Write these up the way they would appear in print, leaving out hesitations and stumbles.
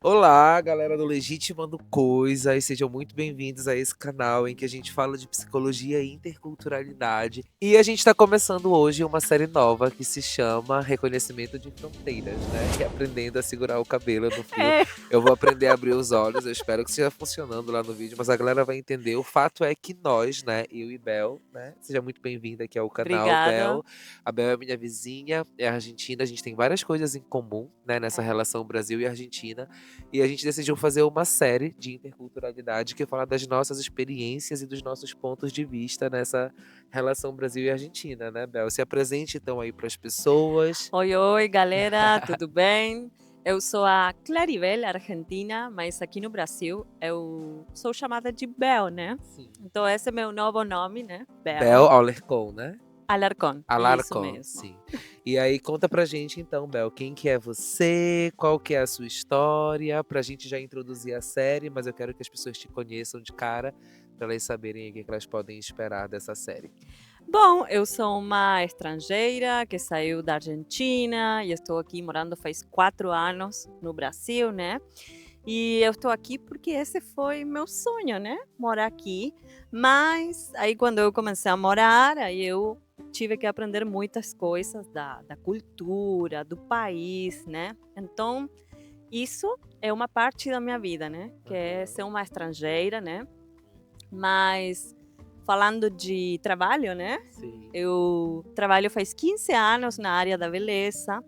Olá, galera do Legitimando Coisas, sejam muito bem-vindos a esse canal em que a gente fala de psicologia e interculturalidade. E a gente está começando hoje uma série nova que se chama Reconhecimento de Fronteiras, né? E aprendendo a segurar o cabelo no frio. É, Eu vou aprender a abrir os olhos, eu espero que esteja funcionando lá no vídeo, mas a galera vai entender. O fato é que nós, né, eu e Bel, né? Seja muito bem-vinda aqui ao canal, obrigada. Bel. A Bel é minha vizinha, é argentina, a gente tem várias coisas em comum, né, nessa É. relação Brasil e Argentina. E a gente decidiu fazer uma série de interculturalidade que fala das nossas experiências e dos nossos pontos de vista nessa relação Brasil e Argentina, né, Bel? Se apresente então aí para as pessoas. Oi, oi, galera, tudo bem? Eu sou a Claribel, argentina, mas aqui no Brasil eu sou chamada de Bel, né? Sim. Então esse é meu novo nome, né? Bel Bel Alarcón, né? Alarcón, isso Alarcón, mesmo. sim. E aí conta pra gente então, Bel, quem que é você, qual que é a sua história, pra gente já introduzir a série, mas eu quero que as pessoas te conheçam de cara, pra elas saberem o que elas podem esperar dessa série. Bom, eu sou uma estrangeira que saiu da Argentina e estou aqui morando faz 4 anos no Brasil, né? E eu estou aqui porque esse foi meu sonho, né? Morar aqui. Mas aí quando eu comecei a morar, aí eu tive que aprender muitas coisas da cultura, do país, né? Então, isso é uma parte da minha vida, né? Que é Aham. ser uma estrangeira, né? Mas falando de trabalho, né? Sim. Eu trabalho faz 15 anos na área da beleza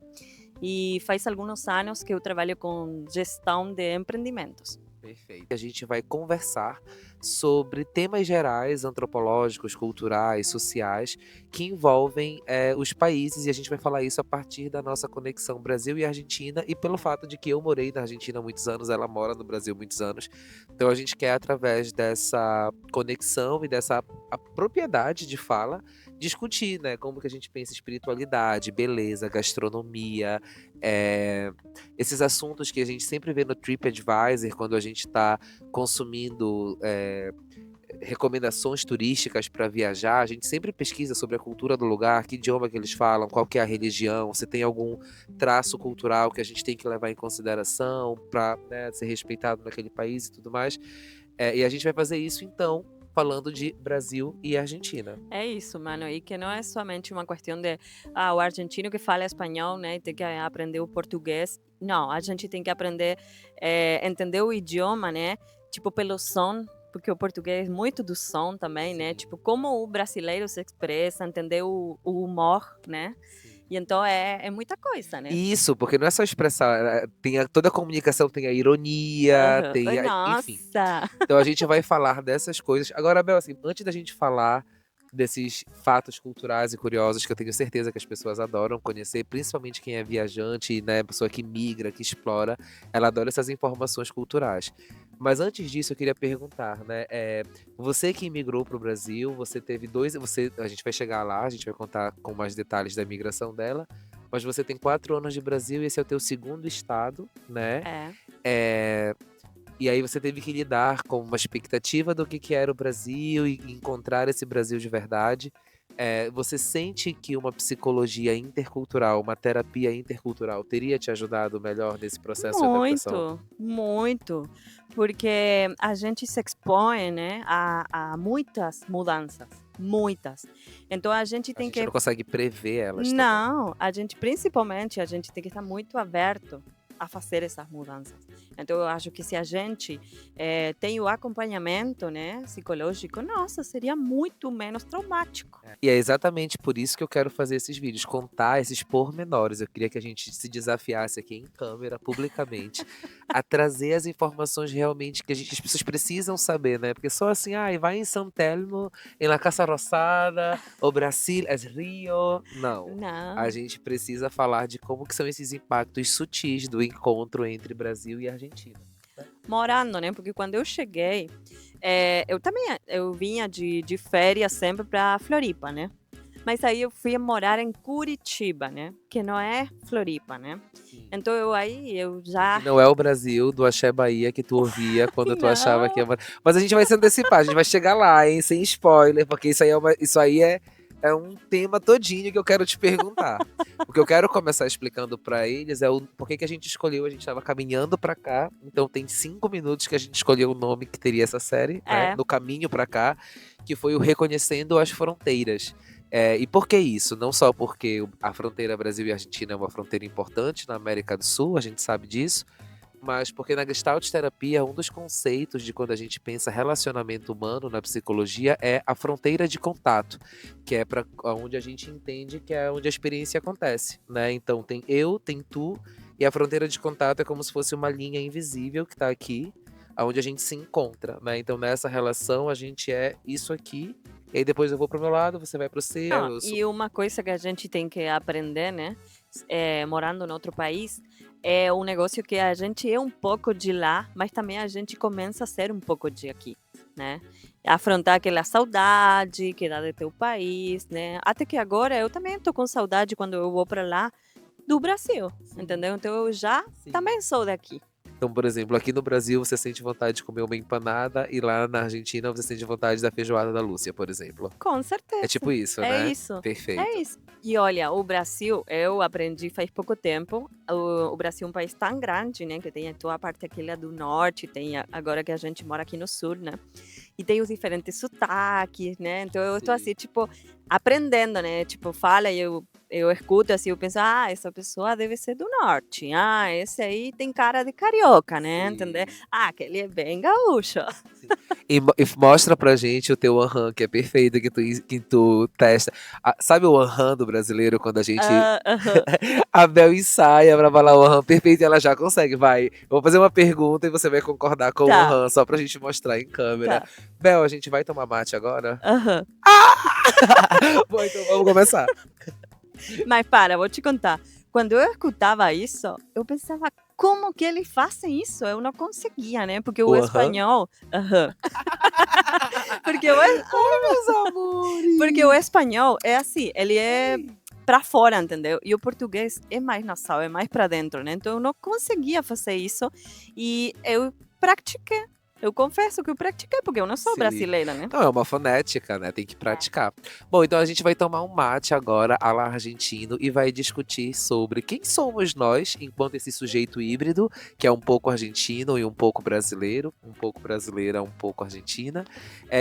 e faz alguns anos que eu trabalho com gestão de empreendimentos. Perfeito. A gente vai conversar sobre temas gerais, antropológicos, culturais, sociais, que envolvem os países, e a gente vai falar isso a partir da nossa conexão Brasil e Argentina, e pelo fato de que eu morei na Argentina há muitos anos, ela mora no Brasil há muitos anos. Então a gente quer, através dessa conexão e dessa a propriedade de fala, discutir, né, como que a gente pensa espiritualidade, beleza, gastronomia, eh, esses assuntos que a gente sempre vê no TripAdvisor quando a gente está consumindo recomendações turísticas para viajar, a gente sempre pesquisa sobre a cultura do lugar, que idioma que eles falam, qual que é a religião, se tem algum traço cultural que a gente tem que levar em consideração para, né, ser respeitado naquele país e tudo mais. E a gente vai fazer isso então falando de Brasil e Argentina. É isso, mano, e que não é somente uma questão de o argentino que fala espanhol, né, e tem que aprender o português. Não, a gente tem que aprender, entender o idioma, né, tipo pelo som, porque o português é muito do som também, né, Sim, tipo como o brasileiro se expressa, entender o humor, né, sim. e então é muita coisa, né. Isso, porque não é só expressar, tem toda a comunicação tem a ironia, Aham. tem a enfim. Nossa! Então a gente vai falar dessas coisas. Agora, Bel, assim, antes da gente falar desses fatos culturais e curiosos que eu tenho certeza que as pessoas adoram conhecer, principalmente quem é viajante, né, pessoa que migra, que explora, ela adora essas informações culturais. Mas antes disso, eu queria perguntar, né, você que imigrou para o Brasil, você teve a gente vai chegar lá, a gente vai contar com mais detalhes da migração dela, mas você tem 4 anos de Brasil e esse é o teu segundo estado, né? É. Eh, e aí você teve que lidar com uma expectativa do que era o Brasil e encontrar esse Brasil de verdade. Você sente que uma psicologia intercultural, uma terapia intercultural teria te ajudado melhor nesse processo de adaptação? Muito, muito, porque a gente se expõe, né, a muitas mudanças, muitas. Então a gente A tem gente que não consegue prever elas também. não, a gente principalmente, a gente tem que estar muito aberto a fazer essas mudanças. Então eu acho que se a gente, tem o acompanhamento, né, psicológico, nossa, seria muito menos traumático. E é exatamente por isso que eu quero fazer esses vídeos, contar esses pormenores. Eu queria que a gente se desafiasse aqui em câmera, publicamente, a trazer as informações realmente que as pessoas precisam saber, né? Porque só assim, ai, vai em São Telmo, em La Casa Rosada, o Brasil é Rio. Não. A Não. gente precisa falar de como que são esses impactos sutis do encontro entre Brasil e Argentina. Morando, né, porque quando eu cheguei, eu também eu vinha de férias sempre para Floripa, né. Mas aí eu fui morar em Curitiba, né, que não é Floripa, né. Sim. Então eu Que já não é o Brasil do Axé Bahia que tu ouvia quando tu achava que não, ia. Mas a gente vai se antecipar, a gente vai chegar lá, hein? Sem spoiler, porque isso aí é é um tema todinho que eu quero te perguntar. O que eu quero começar explicando pra eles é o porquê que a gente escolheu. A gente tava caminhando pra cá, então tem 5 minutos que a gente escolheu o nome que teria essa série, né? É. No caminho pra cá, que foi o Reconhecendo as Fronteiras. E por que isso? Não só porque a fronteira Brasil e Argentina é uma fronteira importante na América do Sul, a gente sabe disso, mas porque na Gestalt terapia, um dos conceitos de quando a gente pensa relacionamento humano na psicologia é a fronteira de contato, que é para onde a gente entende que é onde a experiência acontece, né? Então tem eu, tem tu, e a fronteira de contato é como se fosse uma linha invisível que está aqui, onde a gente se encontra, né? Então nessa relação a gente é isso aqui, e aí depois eu vou pro meu lado, você vai pro seu, Não, eu sou... e uma coisa que a gente tem que aprender, né, morando em outro país, é um negócio que a gente é um pouco de lá, mas também a gente começa a ser um pouco de aqui, né? Afrontar aquela saudade que dá do teu país, né? Até que agora eu também tô com saudade quando eu vou para lá do Brasil, entendeu? Então eu já Sim. também sou daqui. Então, por exemplo, aqui no Brasil você sente vontade de comer uma empanada e lá na Argentina você sente vontade da feijoada da Lúcia, por exemplo. Com certeza. É tipo isso, É né? isso. Perfeito. É isso. E olha, o Brasil, eu aprendi faz pouco tempo. O Brasil é um país tão grande, né? Que tem a tua parte aquela do norte, tem agora que a gente mora aqui no sul, né? E tem os diferentes sotaques, né? Então eu tô Sim. assim, tipo, aprendendo, né? Tipo, fala e eu escuto assim, eu penso, ah, essa pessoa deve ser do norte. Ah, esse aí tem cara de carioca, né? Sim. Entendeu? Ah, aquele é bem gaúcho. E mostra pra gente o teu aham, que é perfeito, que tu testa. Sabe o aham do brasileiro, quando a gente... Ah, aham. A Bel ensaia pra falar o aham perfeito e ela já consegue. Vai, eu vou fazer uma pergunta e você vai concordar com o Tá, aham, só pra gente mostrar em câmera. tá. Bel, a gente vai tomar mate agora? Aham. Bom, então vamos começar. Mas para, vou te contar. Quando eu escutava isso, eu pensava, como que eles fazem isso? Eu não conseguia, né? Porque o O aham? espanhol. Aham. Porque Meus amores! porque o espanhol é assim, ele é pra fora, entendeu? E o português é mais nasal, é mais pra dentro, né? Então eu não conseguia fazer isso e eu pratiquei. Eu confesso que eu pratiquei, porque eu não sou Sim. brasileira, né? Não, é uma fonética, né? Tem que praticar. Bom, então a gente vai tomar um mate agora, à la argentino, e vai discutir sobre quem somos nós, enquanto esse sujeito híbrido, que é um pouco argentino e um pouco brasileiro, um pouco brasileira, um pouco argentina,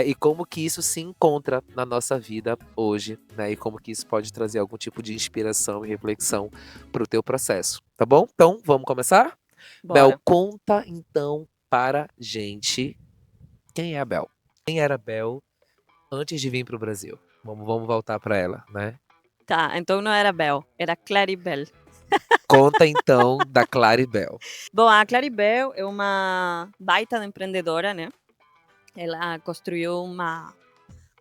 e como que isso se encontra na nossa vida hoje, né? E como que isso pode trazer algum tipo de inspiração e reflexão pro teu processo, tá bom? Então, vamos começar? Bel, Bora. conta então para gente quem é a Bel. Quem era a Bel antes de vir pro Brasil? Vamos voltar para ela, né? Tá, então não era Bel, era Claribel. Conta então da Claribel. Bom, a Claribel é uma baita de empreendedora, né? Ela construiu uma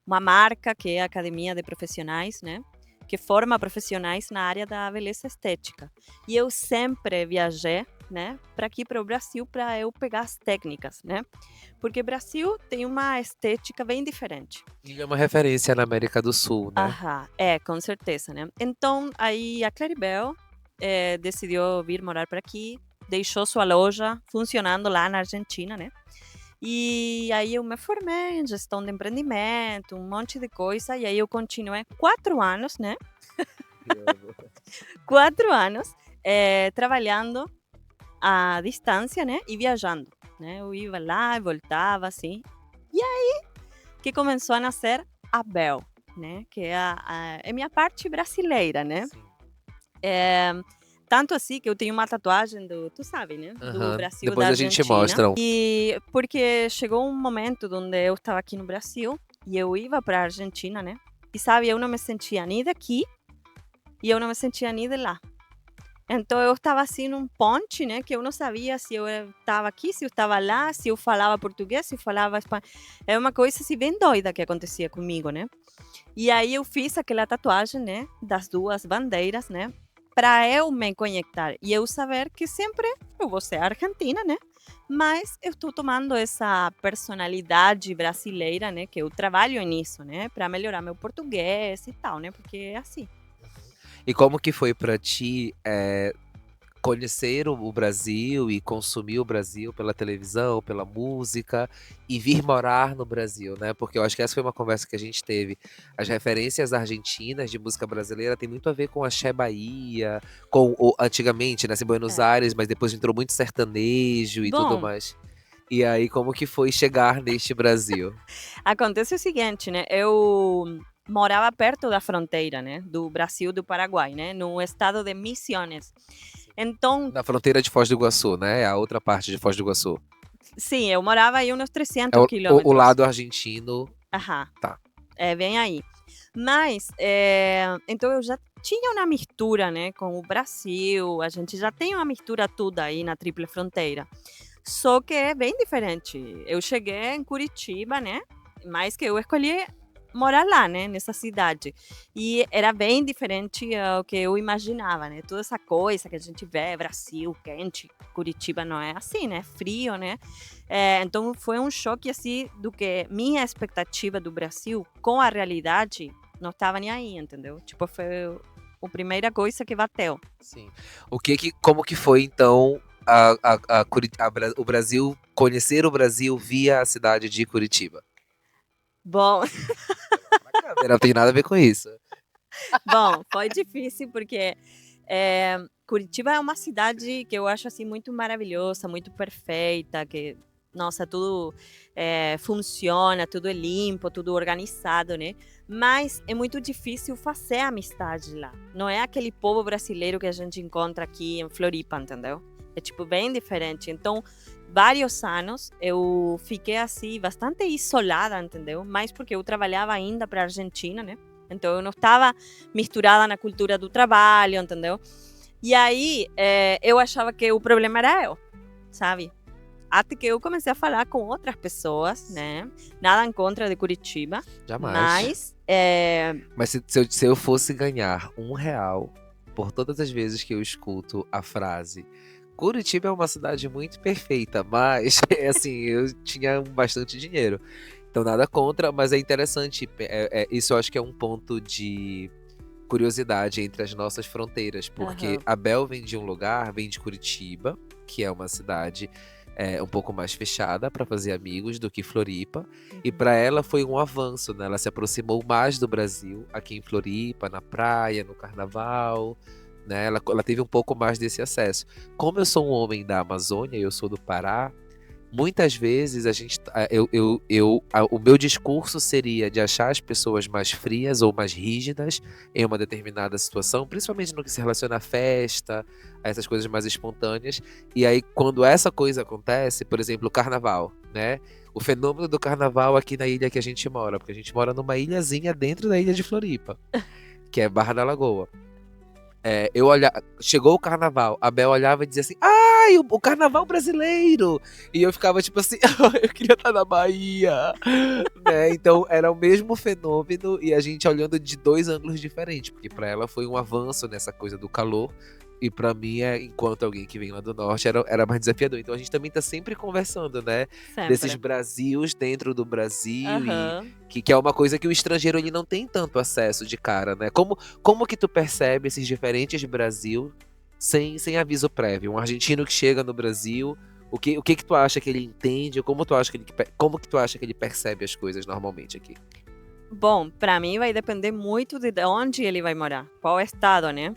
marca que é a Academia de Profissionais, né? Que forma profissionais na área da beleza estética. E eu sempre viajei, né, para aqui para o Brasil para eu pegar as técnicas, né? Porque o Brasil tem uma estética bem diferente. E é uma referência na América do Sul, né? Aham, com certeza, né? Então, aí a Claribel decidiu vir morar para aqui, deixou sua loja funcionando lá na Argentina, né? E aí eu me formei em gestão de empreendimento, um monte de coisa, e aí eu continuei 4 anos, né? 4 anos trabalhando à distância, né? E viajando, né? Eu ia lá e voltava, assim. E aí que começou a nascer a Bel, né? Que é é minha parte brasileira, né? Sim. Tanto assim que eu tenho uma tatuagem tu sabe, né? Do Aham. Brasil, Depois da a gente Argentina. mostra. E porque chegou um momento onde eu estava aqui no Brasil e eu ia para a Argentina, né? E sabe, eu não me sentia nem daqui e eu não me sentia nem de lá. Então eu estava assim num ponte, né? Que eu não sabia se eu estava aqui, se eu estava lá, se eu falava português, se eu falava espanhol. É uma coisa assim bem doida que acontecia comigo, né? E aí eu fiz aquela tatuagem, né? Das duas bandeiras, né? Para eu me conectar e eu saber que sempre eu vou ser argentina, né? Mas eu estou tomando essa personalidade brasileira, né? Que eu trabalho nisso, né? Para melhorar meu português e tal, né? Porque é assim. E como que foi pra ti conhecer o Brasil e consumir o Brasil pela televisão, pela música e vir morar no Brasil, né? Porque eu acho que essa foi uma conversa que a gente teve. As referências argentinas de música brasileira tem muito a ver com Axé Bahia, com antigamente, né, em Buenos É. Aires, mas depois entrou muito sertanejo e tudo Bom, mais. E aí, como que foi chegar neste Brasil? acontece o seguinte, né? Eu morava perto da fronteira, né? Do Brasil e do Paraguai, né? No estado de Misiones. Então, Na fronteira de Foz do Iguaçu, né? A outra parte de Foz do Iguaçu. sim, eu morava aí uns É 300 o quilômetros. lado argentino. Aham. Tá. É bem aí. Mas, então eu já tinha uma mistura, né, com o Brasil, a gente já tem uma mistura toda aí na Tríplice Fronteira. Só que é bem diferente. Eu cheguei em Curitiba, né, mas que eu escolhi morar lá, né, nessa cidade. E era bem diferente ao que eu imaginava, né, toda essa coisa que a gente vê, Brasil, quente, Curitiba não é assim, né, frio, né. Então foi um choque assim do que minha expectativa do Brasil com a realidade não estava nem aí, entendeu? Tipo, foi a primeira coisa que bateu. Sim. Como que foi, então, o Brasil, conhecer o Brasil via a cidade de Curitiba? Bom, Na câmera, não tem nada a ver com isso. bom, foi difícil porque Curitiba é uma cidade que eu acho assim muito maravilhosa, muito perfeita, que nossa, tudo funciona, tudo é limpo, tudo organizado, né? Mas é muito difícil fazer amizade lá. Não é aquele povo brasileiro que a gente encontra aqui em Floripa, entendeu? É tipo bem diferente. Então, vários anos eu fiquei assim bastante isolada, entendeu? Mais porque eu trabalhava ainda para a Argentina, né? Então eu não estava misturada na cultura do trabalho, entendeu? E aí eu achava que o problema era eu, sabe? Até que eu comecei a falar com outras pessoas, né? Nada em contra de Curitiba, Jamais. Mas se eu fosse ganhar R$ 1 por todas as vezes que eu escuto a frase Curitiba é uma cidade muito perfeita, mas assim, eu tinha bastante dinheiro. Então nada contra, mas é interessante. Isso eu acho que é um ponto de curiosidade entre as nossas fronteiras, porque aham, a Bel vem de um lugar, vem de Curitiba, que é uma cidade um pouco mais fechada para fazer amigos do que Floripa, e uhum, para ela foi um avanço, né? Ela se aproximou mais do Brasil, aqui em Floripa, na praia, no carnaval, né? Ela teve um pouco mais desse acesso. Como eu sou um homem da Amazônia, eu sou do Pará. Muitas vezes a gente, o meu discurso seria de achar as pessoas mais frias ou mais rígidas em uma determinada situação, principalmente no que se relaciona à festa, a essas coisas mais espontâneas. E aí, quando essa coisa acontece, por exemplo, o carnaval, né? O fenômeno do carnaval aqui na ilha que a gente mora, porque a gente mora numa ilhazinha dentro da ilha de Floripa, que é Barra da Lagoa. Chegou o carnaval, a Bel olhava e dizia assim: ai, o carnaval brasileiro! E eu ficava tipo assim: eu queria estar na Bahia, né? Então era o mesmo fenômeno e a gente olhando de dois ângulos diferentes, porque para ela foi um avanço nessa coisa do calor. E pra mim, enquanto alguém que vem lá do norte, era mais desafiador. Então a gente também tá sempre conversando, né? Desses sempre. Brasils dentro do Brasil e Aham. que é uma coisa que o estrangeiro ele não tem tanto acesso de cara, né? Como que tu percebe esses diferentes Brasil sem aviso prévio? Um argentino que chega no Brasil, o que tu acha que ele entende? Como que tu acha que ele percebe as coisas normalmente aqui? Bom, para mim vai depender muito de onde ele vai morar, qual estado, né?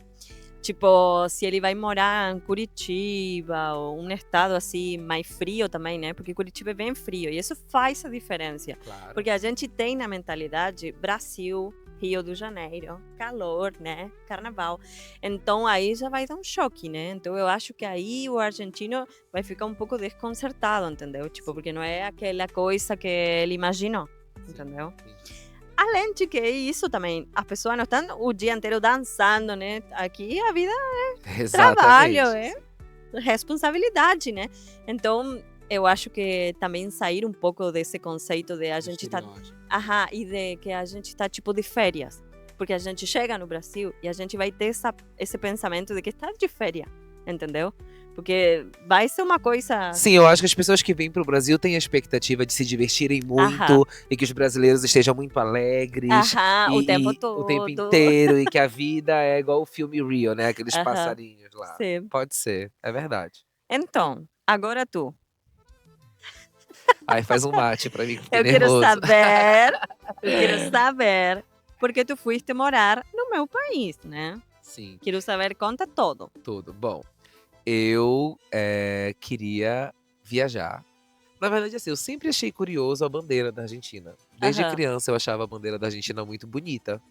Tipo, se ele vai morar em Curitiba ou um estado assim mais frio também, né? Porque Curitiba é bem frio e isso faz a diferença. Claro. Porque a gente tem na mentalidade Brasil, Rio de Janeiro, calor, né? Carnaval. Então aí já vai dar um choque, né? Então eu acho que aí o argentino vai ficar um pouco desconcertado, entendeu? Tipo, porque não é aquela coisa que ele imaginou, entendeu? Além de que isso também, as pessoas não estão o dia inteiro dançando, né? Aqui a vida é trabalho, Exatamente. é responsabilidade, né? Então, eu acho que também sair um pouco desse conceito de a gente tá, aham, e de que a gente tá tipo de férias. Porque a gente chega no Brasil e a gente vai ter esse pensamento de que está de férias, entendeu? Porque vai ser uma coisa. Sim, eu acho que as pessoas que vêm pro Brasil têm a expectativa de se divertirem Aham, muito e que os brasileiros estejam muito alegres aham, o tempo e o tempo todo. inteiro e que a vida é igual o filme Rio, né? Aqueles Aham. passarinhos, lá. Sim. Pode ser, é verdade. Então, agora tu. Aí faz um mate pra mim, que fiquei Eu quero nervoso. saber, eu quero saber, porque tu fuiste morar no meu país, né? Sim, Quero saber, conta todo. tudo. Bom, eu queria viajar. Na verdade, assim, eu sempre achei curioso a bandeira da Argentina. Desde Aham. criança eu achava a bandeira da Argentina muito bonita.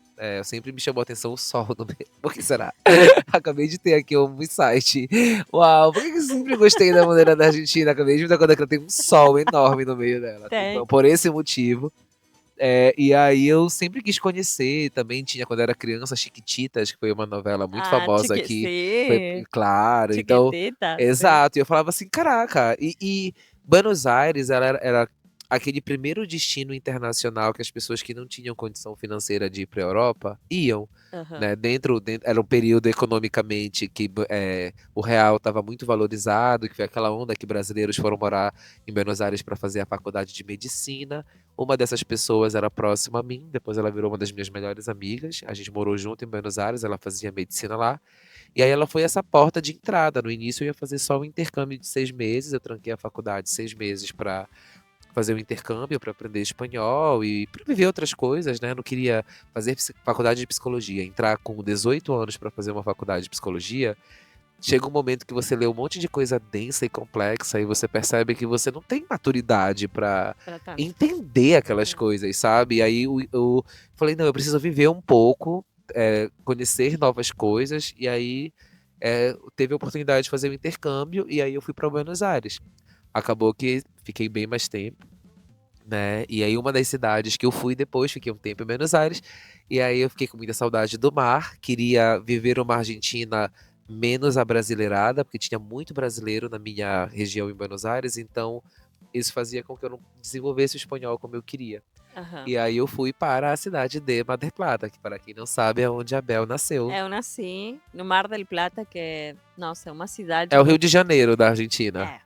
Sempre me chamou a atenção o sol no meio. Por que será? Acabei de ter aqui um insight. Uau, por que que eu sempre gostei da bandeira da Argentina? Acabei de me dar conta que ela tem um sol enorme no meio dela. Tem. Então, por esse motivo. E aí eu sempre quis conhecer, também tinha quando era criança Chiquititas, que foi uma novela muito Ah, famosa chique, aqui, foi sim. claro, então Chiquitita, sim. exato, e eu falava assim: "Caraca", e Buenos Aires ela era aquele primeiro destino internacional que as pessoas que não tinham condição financeira de ir pra Europa iam, Aham. né, dentro era um período economicamente que o real estava muito valorizado, que foi aquela onda que brasileiros foram morar em Buenos Aires para fazer a faculdade de medicina. Uma dessas pessoas era próxima a mim, depois ela virou uma das minhas melhores amigas. A gente morou junto em Buenos Aires, ela fazia medicina lá. E aí ela foi essa porta de entrada. No início eu ia fazer só um intercâmbio de 6 meses, eu tranquei a faculdade 6 meses para fazer o intercâmbio, para aprender espanhol e para viver outras coisas, né? Eu não queria fazer faculdade de psicologia, entrar com 18 anos para fazer uma faculdade de psicologia. Chega um momento que você lê um monte de coisa densa e complexa e você percebe que você não tem maturidade para Pra tanto. entender aquelas É. coisas, sabe? E aí eu falei, não, eu preciso viver um pouco, conhecer novas coisas, e aí teve a oportunidade de fazer o intercâmbio, e aí eu fui para Buenos Aires. Acabou que fiquei bem mais tempo, né? E aí uma das cidades que eu fui depois, fiquei um tempo em Buenos Aires, e aí eu fiquei com muita saudade do mar, queria viver uma Argentina menos abrasileirada, porque tinha muito brasileiro na minha região em Buenos Aires, então isso fazia com que eu não desenvolvesse o espanhol como eu queria. Aham. E aí eu fui para a cidade de Mar del Plata, que para quem não sabe é onde a Bel nasceu. Eu nasci no Mar del Plata, que, nossa, é uma cidade É o que. Rio de Janeiro da Argentina. É,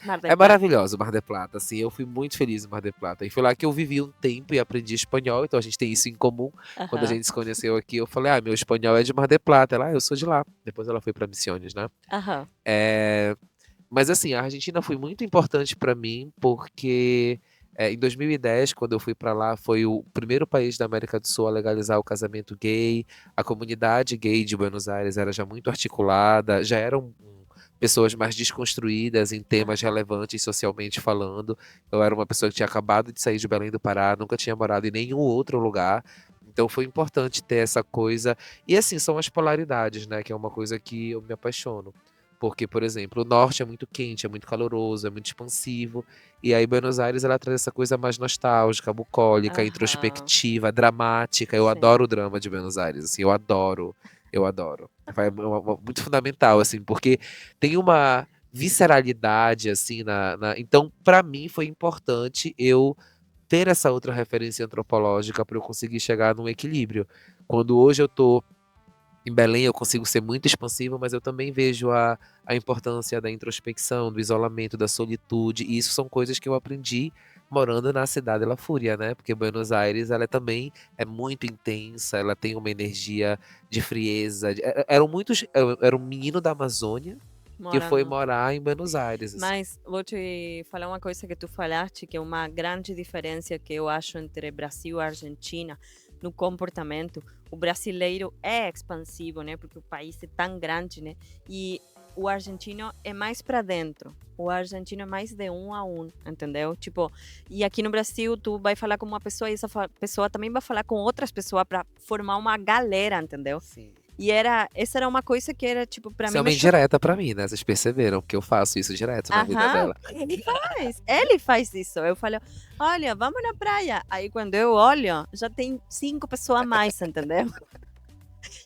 Mar del É Plata. maravilhoso o Mar del Plata, assim, eu fui muito feliz em Mar del Plata. E foi lá que eu vivi um tempo e aprendi espanhol, então a gente tem isso em comum. Quando a Aham. gente se conheceu aqui, eu falei, meu espanhol é de Mar del Plata. Ela, eu sou de lá. Depois ela foi para Misiones, né? Aham. É, Mas assim, a Argentina foi muito importante para mim, porque em 2010, quando eu fui para lá, foi o primeiro país da América do Sul a legalizar o casamento gay. A comunidade gay de Buenos Aires era já muito articulada, já eram pessoas mais desconstruídas em temas Aham. relevantes socialmente falando. Eu era uma pessoa que tinha acabado de sair de Belém do Pará, nunca tinha morado em nenhum outro lugar. Então foi importante ter essa coisa. E assim, são as polaridades, né? Que é uma coisa que eu me apaixono. Porque, por exemplo, o norte é muito quente, é muito caloroso, é muito expansivo. E aí Buenos Aires ela traz essa coisa mais nostálgica, bucólica, Aham. introspectiva, dramática. Eu Sim. adoro o drama de Buenos Aires, assim, eu adoro. Eu adoro. Muito fundamental, assim, porque tem uma visceralidade, assim, Então, para mim, foi importante eu ter essa outra referência antropológica para eu conseguir chegar num equilíbrio. Quando hoje eu tô em Belém, eu consigo ser muito expansivo, mas eu também vejo a importância da introspecção, do isolamento, da solitude, e isso são coisas que eu aprendi morando na cidade La Fúria, né? Porque Buenos Aires, ela também é muito intensa, ela tem uma energia de frieza. Eram muitos. Era um menino da Amazônia que foi Morando. morar em Buenos Aires, assim. Mas vou te falar uma coisa que tu falaste, que é uma grande diferença que eu acho entre Brasil e Argentina no comportamento. O brasileiro é expansivo, né? Porque o país é tão grande, né? E o argentino é mais para dentro. O argentino é mais de um a um, entendeu? Tipo, e aqui no Brasil tu vai falar com uma pessoa e essa pessoa também vai falar com outras pessoas para formar uma galera, entendeu? Sim. E essa era uma coisa que era, tipo, para Isso é mim uma me indireta pra mim, né? Vocês perceberam que eu faço isso direto na vida Aham, dela. ele faz isso. Eu falo, olha, vamos na praia. Aí quando eu olho, já tem 5 pessoas a mais, entendeu?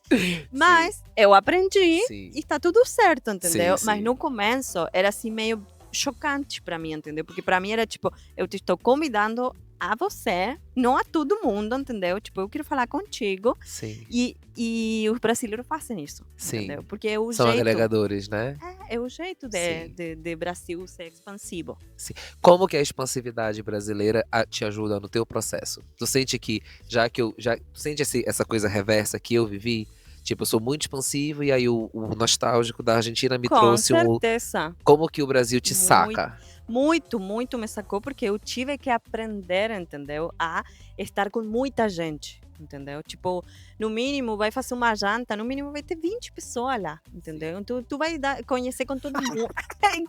Sim, Mas eu aprendi sim, e tá tudo certo, sim, entendeu? Mas sim. no começo era assim meio chocante pra mim, entendeu? Porque pra mim era tipo, eu te estou convidando a você, não a todo mundo, entendeu? Tipo, eu quero falar contigo Sim, e os brasileiros fazem isso, sim. entendeu? Porque é o São jeito, agregadores, né? é o jeito de, Sim, de, de Brasil ser expansivo. sim. Como que a expansividade brasileira te ajuda no teu processo? Tu sente que, tu sente essa coisa reversa que eu vivi? Tipo, eu sou muito expansivo e aí o nostálgico da Argentina me Com trouxe certeza. como que o Brasil te Muito, saca. muito, muito me sacou, porque eu tive que aprender, entendeu? A estar com muita gente, entendeu? Tipo, no mínimo vai fazer uma janta, no mínimo vai ter 20 pessoas lá, entendeu? Tu vai conhecer com todo mundo.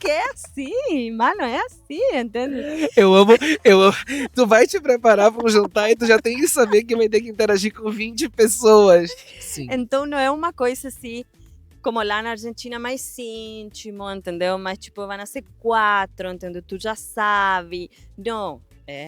Que é assim, mano, é assim, entende? Eu amo, eu amo. Tu vai te preparar para um jantar e tu já tem que saber que vai ter que interagir com 20 pessoas. Sim. Então não é uma coisa assim, como lá na Argentina, mais íntimo, entendeu? Mas, tipo, vão ser 4, entendeu? Tu já sabe. Não,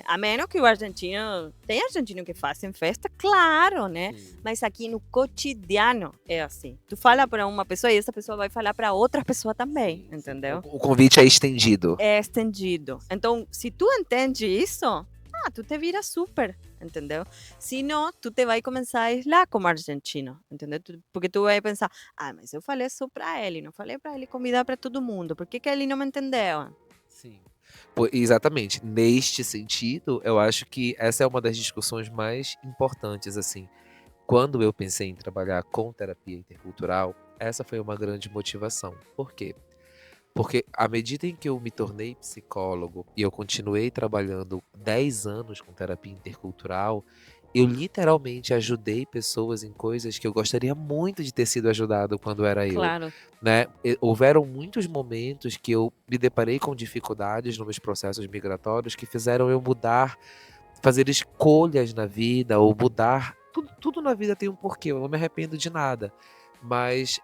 a menos que o argentino... Tem argentino que fazem festa, claro, né? Mas aqui no cotidiano é assim. Tu fala para uma pessoa e essa pessoa vai falar para outra pessoa também, entendeu? O convite é estendido. É estendido. Então, se tu entende isso, tu te vira super, entendeu? Se não, tu te vai começar a aislar como argentino, entendeu? Porque tu vai pensar, mas eu falei só para ele, não falei para ele convidar para todo mundo, por que que ele não me entendeu? Sim. Exatamente. Neste sentido, eu acho que essa é uma das discussões mais importantes, assim. Quando eu pensei em trabalhar com terapia intercultural, essa foi uma grande motivação. Por quê? Porque à medida em que eu me tornei psicólogo e eu continuei trabalhando 10 anos com terapia intercultural, eu literalmente ajudei pessoas em coisas que eu gostaria muito de ter sido ajudado quando era eu, Claro. né? Houveram muitos momentos que eu me deparei com dificuldades nos meus processos migratórios que fizeram eu mudar, fazer escolhas na vida ou mudar. Tudo na vida tem um porquê, eu não me arrependo de nada. Mas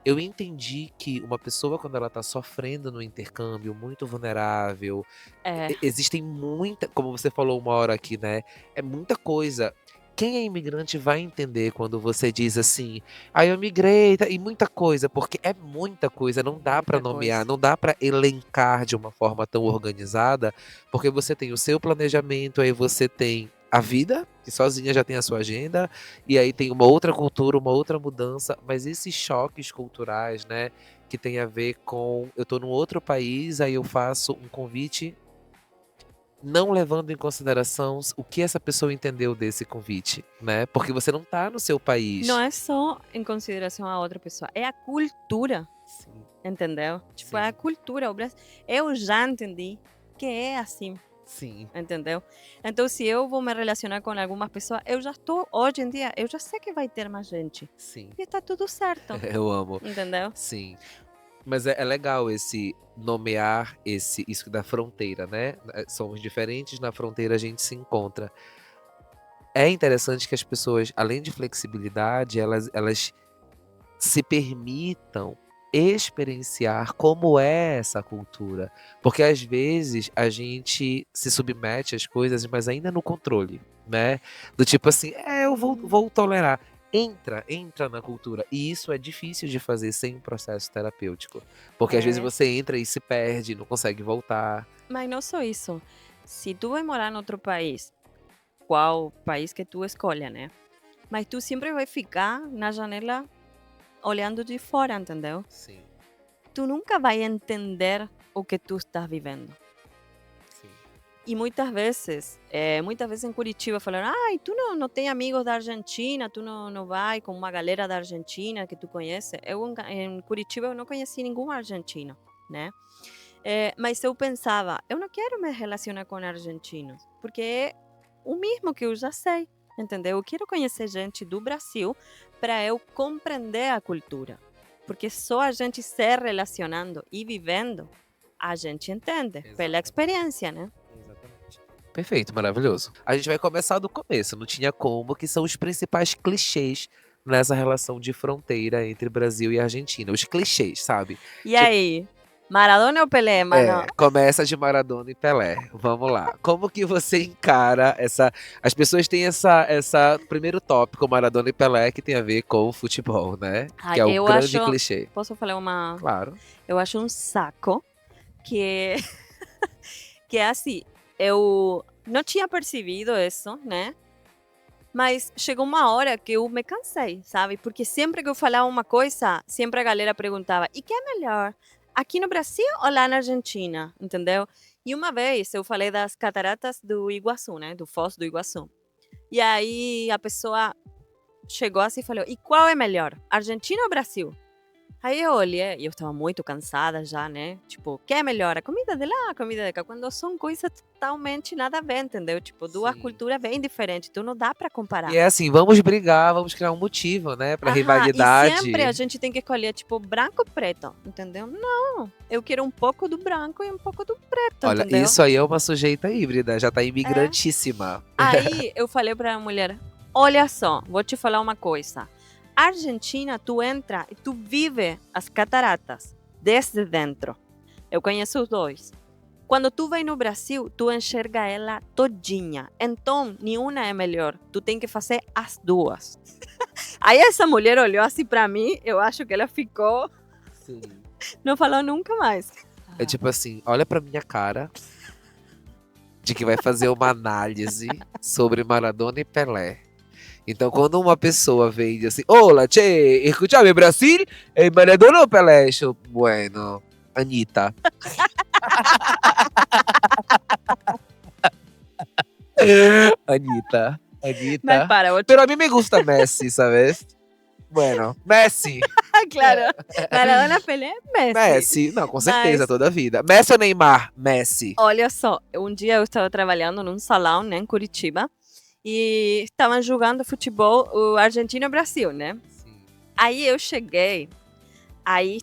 eu entendi que uma pessoa, quando ela tá sofrendo no intercâmbio, muito vulnerável, existem como você falou uma hora aqui, né? É muita coisa. Quem é imigrante vai entender quando você diz assim, eu migrei, e muita coisa, porque é muita coisa, não dá pra Muita nomear, coisa. não dá pra elencar de uma forma tão organizada, porque você tem o seu planejamento, aí você tem a vida, que sozinha já tem a sua agenda, e aí tem uma outra cultura, uma outra mudança, mas esses choques culturais, né, que tem a ver com eu tô num outro país, aí eu faço um convite não levando em consideração o que essa pessoa entendeu desse convite, né? Porque você não tá no seu país. Não é só em consideração a outra pessoa, é a cultura, Sim. entendeu? Tipo, Sim. é a cultura. O Brasil, eu já entendi que é assim. Sim. Entendeu? Então, se eu vou me relacionar com algumas pessoas, eu já estou, hoje em dia, eu já sei que vai ter mais gente. Sim. E está tudo certo. Eu amo. Entendeu? Sim. Mas é legal esse nomear isso da fronteira, né? Somos diferentes, na fronteira a gente se encontra. É interessante que as pessoas, além de flexibilidade, elas se permitam experienciar como é essa cultura. Porque às vezes a gente se submete às coisas, mas ainda no controle, né? Do tipo assim, eu vou tolerar. Entra na cultura. E isso é difícil de fazer sem um processo terapêutico. Porque às vezes você entra e se perde, não consegue voltar. Mas não só isso. Se tu vai morar em outro país, qual país que tu escolha, né? Mas tu sempre vai ficar na janela olhando de fora, entendeu? Sim. Tu nunca vai entender o que tu estás vivendo. Sim. E muitas vezes em Curitiba falaram, tu não tem amigos da Argentina, tu não vai com uma galera da Argentina que tu conhece. Em Curitiba eu não conheci nenhum argentino, né? Mas eu pensava, eu não quero me relacionar com argentinos, porque é o mesmo que eu já sei, entendeu? Eu quero conhecer gente do Brasil para eu compreender a cultura. Porque só a gente se relacionando e vivendo, a gente entende, pela experiência, né? Exatamente. Perfeito, maravilhoso. A gente vai começar do começo, não tinha como, que são os principais clichês nessa relação de fronteira entre Brasil e Argentina. Os clichês, sabe? E aí, Maradona ou Pelé, mano? Começa de Maradona e Pelé. Vamos lá. Como que você encara essa... As pessoas têm essa primeiro tópico, Maradona e Pelé, que tem a ver com o futebol, né? Que é o eu grande acho... clichê. Posso falar uma... Claro. Eu acho um saco que... que é assim, eu não tinha percebido isso, né? Mas chegou uma hora que eu me cansei, sabe? Porque sempre que eu falava uma coisa, sempre a galera perguntava: e que é melhor, aqui no Brasil ou lá na Argentina? Entendeu? E uma vez eu falei das cataratas do Iguaçu, né? Do Foz do Iguaçu. E aí a pessoa chegou assim e falou: e qual é melhor, Argentina ou Brasil? Aí eu olhei e eu estava muito cansada já, né? Tipo, o que é melhor? A comida de lá, a comida de cá? Quando são coisas totalmente nada a ver, entendeu? Tipo, duas Sim. culturas bem diferentes, então não dá pra comparar. E é assim, vamos brigar, vamos criar um motivo, né, pra Aham, e sempre a rivalidade. gente tem que escolher, tipo, branco ou preto, entendeu? Não, eu quero um pouco do branco e um pouco do preto, Olha, entendeu? isso aí é uma sujeita híbrida, já tá É. imigrantíssima. Aí eu falei pra mulher: olha só, vou te falar uma coisa. Argentina, tu entra e tu vive as cataratas desde dentro. Eu conheço os dois. Quando tu vem no Brasil, tu enxerga ela todinha. Então, nenhuma é melhor. Tu tem que fazer as duas. Aí essa mulher olhou assim pra mim, eu acho que ela ficou, Sim. não falou nunca mais. É tipo assim, olha pra minha cara de que vai fazer uma análise sobre Maradona e Pelé. Então, quando uma pessoa vem e diz assim, Olá, che, escúchame, Brasil, Maradona ou Pelé? Eu, bueno, Anitta. Anitta, Mas Anitta. para, vou te... Pero a mí me gusta Messi, ¿sabes? Bueno, Messi. claro, Maradona Pelé, Messi. Messi, não, com certeza, Mas, toda a vida. Messi ou Neymar? Messi. olha só, um dia eu estava trabalhando num salão, né, em Curitiba, e estavam jogando futebol o Argentina e o Brasil, né? Sim. Aí eu cheguei, aí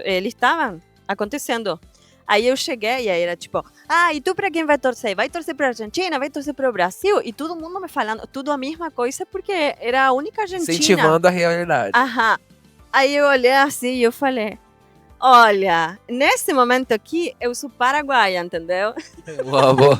eles estavam acontecendo. Aí eu cheguei e aí era tipo, e tu pra quem vai torcer? Vai torcer pra Argentina? Vai torcer pro Brasil? E todo mundo me falando, tudo a mesma coisa, porque era a única Argentina. Incentivando a realidade. Aham. Aí eu olhei assim e eu falei, olha, nesse momento aqui, eu sou paraguaia, entendeu? Eu amo.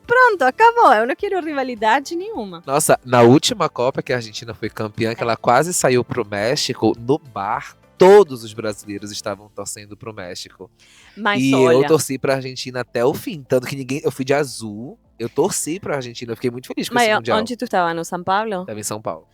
Pronto, acabou. Eu não quero rivalidade nenhuma. Nossa, na última Copa que a Argentina foi campeã, que ela quase saiu pro México, no bar, todos os brasileiros estavam torcendo pro México. Mas E olha, eu torci pra Argentina até o fim. Tanto que ninguém. Eu fui de azul, eu torci pra Argentina, eu fiquei muito feliz com esse mas Mundial. onde tu estava? No São Paulo? Tava em São Paulo.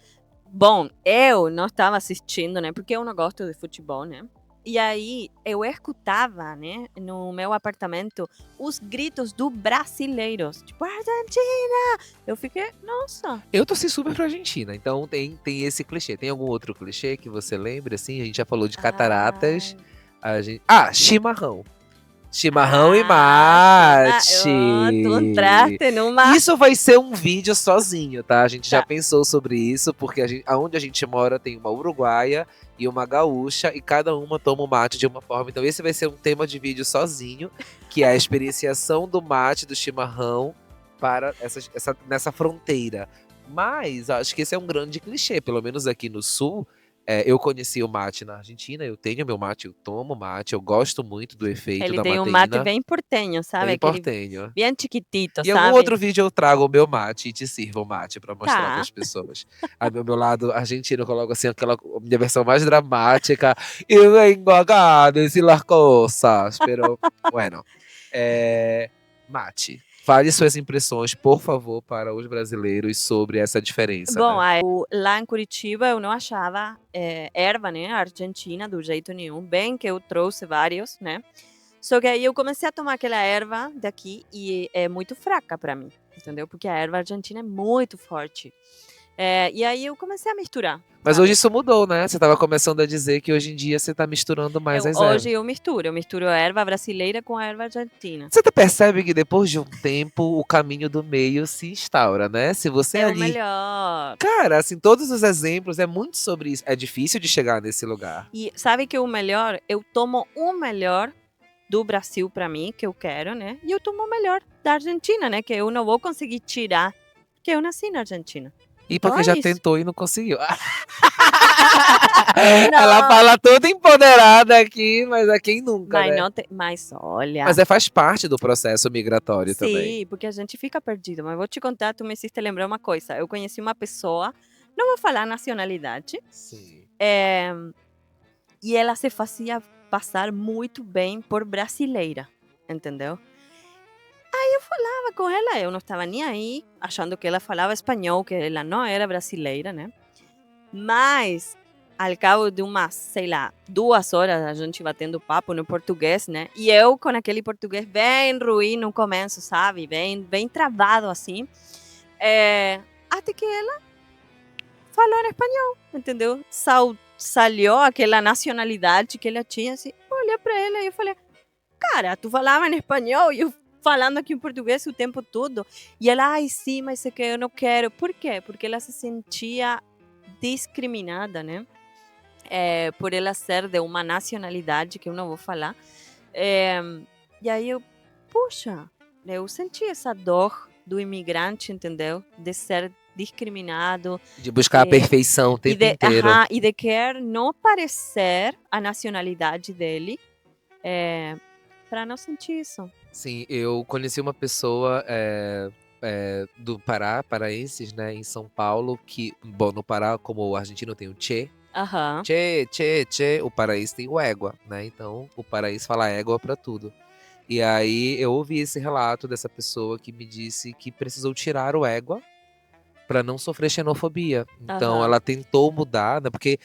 Bom, eu não estava assistindo, né? Porque eu não gosto de futebol, né? E aí eu escutava, né, no meu apartamento, os gritos do brasileiros. Tipo, Argentina! Eu fiquei, nossa. Eu torci super pra Argentina, então tem esse clichê. Tem algum outro clichê que você lembre, assim? A gente já falou de cataratas. Chimarrão. Chimarrão e mate. Tu entraste numa... Isso vai ser um vídeo sozinho, tá? A gente já Tá. pensou sobre isso, porque aonde a gente mora tem uma uruguaia e uma gaúcha, e cada uma toma o mate de uma forma. Então esse vai ser um tema de vídeo sozinho, que é a experienciação do mate, do chimarrão, para nessa fronteira. Mas acho que esse é um grande clichê, pelo menos aqui no Sul. Eu conheci o mate na Argentina, eu tenho meu mate, eu tomo mate, eu gosto muito do efeito Ele da tem um mate mateína. bem portenho, sabe? Bem Aquele portenho. bem chiquitito, E em algum sabe? outro vídeo eu trago o meu mate e te sirvo o mate pra mostrar Tá. pras pessoas. Aí do meu lado argentino eu coloco assim aquela minha versão mais dramática. Eu vengo acá decir las cosas. Pero, bueno. Mate. Fale suas impressões, por favor, para os brasileiros sobre essa diferença, Bom, né? lá em Curitiba eu não achava erva, né, argentina, do jeito nenhum. Bem que eu trouxe vários, né? Só que aí eu comecei a tomar aquela erva daqui e é muito fraca pra mim, entendeu? Porque a erva argentina é muito forte. E aí eu comecei a misturar. Mas sabe? hoje isso mudou, né? Você estava começando a dizer que hoje em dia você está misturando mais as ervas. Hoje eu misturo a erva brasileira com a erva argentina. Você percebe que depois de um tempo o caminho do meio se instaura, né? Se você É o ali. melhor. Cara, assim, todos os exemplos é muito sobre isso. É difícil de chegar nesse lugar. E sabe que o melhor, eu tomo o melhor do Brasil pra mim, que eu quero, né? E eu tomo o melhor da Argentina, né? Que eu não vou conseguir tirar, porque eu nasci na Argentina. E Então porque é já isso. tentou e não conseguiu. Ela fala toda empoderada aqui, mas é quem nunca, Mas né? não tem, mas olha. Mas faz parte do processo migratório também. Sim, porque a gente fica perdido. Mas vou te contar, tu me hiciste lembrar uma coisa. Eu conheci uma pessoa, não vou falar nacionalidade, Sim. e ela se fazia passar muito bem por brasileira, entendeu? Aí eu falava com ela, eu não estava nem aí, achando que ela falava espanhol, que ela não era brasileira, né? Mas, ao cabo de umas, sei lá, 2 horas, a gente batendo papo no português, né? E eu com aquele português bem ruim no começo, sabe? Bem travado assim. Até que ela falou em espanhol, entendeu? Saiu aquela nacionalidade que ela tinha, assim, eu olhei para ela e eu falei, cara, tu falava em espanhol e eu falando aqui em português o tempo todo. E ela, ai, sim, mas é que eu não quero. Por quê? Porque ela se sentia discriminada, né? Por ela ser de uma nacionalidade que eu não vou falar. E aí eu, puxa, eu senti essa dor do imigrante, entendeu? De ser discriminado De buscar a perfeição o tempo inteiro. e de querer não parecer a nacionalidade dele para não sentir isso. Sim, eu conheci uma pessoa do Pará, paraenses, né, em São Paulo, que, bom, no Pará, como o argentino tem o Che, Aham. Che, o paraense tem o égua, né? Então o paraense fala égua pra tudo. E aí eu ouvi esse relato dessa pessoa que me disse que precisou tirar o égua pra não sofrer xenofobia. Então Aham. ela tentou mudar, né? Porque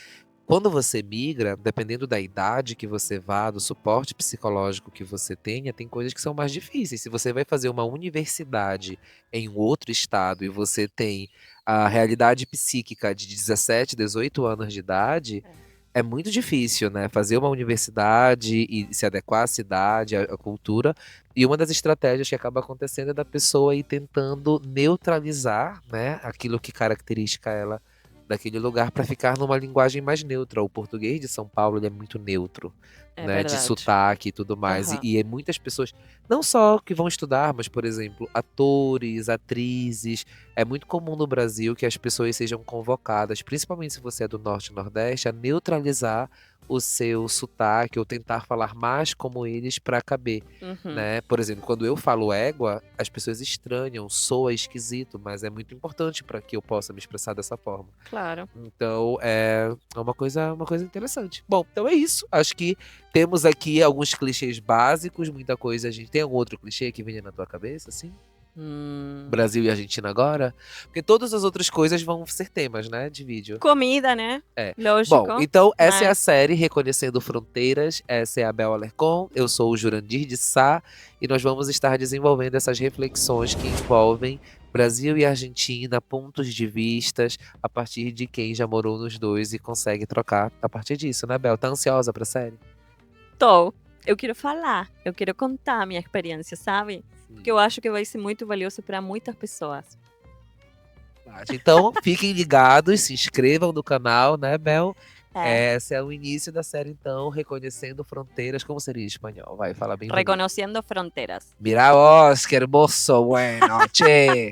quando você migra, dependendo da idade que você vá, do suporte psicológico que você tenha, tem coisas que são mais difíceis. Se você vai fazer uma universidade em um outro estado e você tem a realidade psíquica de 17, 18 anos de idade, é muito difícil, né? Fazer uma universidade e se adequar à cidade, à cultura. E uma das estratégias que acaba acontecendo é da pessoa ir tentando neutralizar, né, aquilo que caracteriza ela daquele lugar para ficar numa linguagem mais neutra. O português de São Paulo ele é muito neutro, É né, de verdade. sotaque e tudo mais. Aham. E muitas pessoas, não só que vão estudar, mas, por exemplo, atores, atrizes. É muito comum no Brasil que as pessoas sejam convocadas, principalmente se você é do Norte e Nordeste, a neutralizar o seu sotaque ou tentar falar mais como eles para caber, Uhum. né? Por exemplo, quando eu falo égua, as pessoas estranham, soa esquisito, mas é muito importante para que eu possa me expressar dessa forma. Claro. Então, é uma coisa interessante. Bom, então é isso. Acho que temos aqui alguns clichês básicos, muita coisa. A gente tem algum outro clichê que venha na tua cabeça, assim? Brasil e Argentina agora? Porque todas as outras coisas vão ser temas, né, de vídeo. Comida, né? É. Lógico. Bom, então essa é a mas- série Reconhecendo Fronteiras. Essa é a Bel Alarcon, eu sou o Jurandir de Sá e nós vamos estar desenvolvendo essas reflexões que envolvem Brasil e Argentina, pontos de vistas, a partir de quem já morou nos dois e consegue trocar a partir disso, né, Bel? Tá ansiosa pra série? Tô. Eu quero falar, eu quero contar a minha experiência, sabe? Porque eu acho que vai ser muito valioso para muitas pessoas. Então, fiquem ligados, se inscrevam no canal, né, Bel? É. Esse é o início da série, então, Reconhecendo Fronteiras. Como seria em espanhol? Vai, fala bem bonito. Reconociendo fronteras. Mira vos, que hermoso, bueno, che.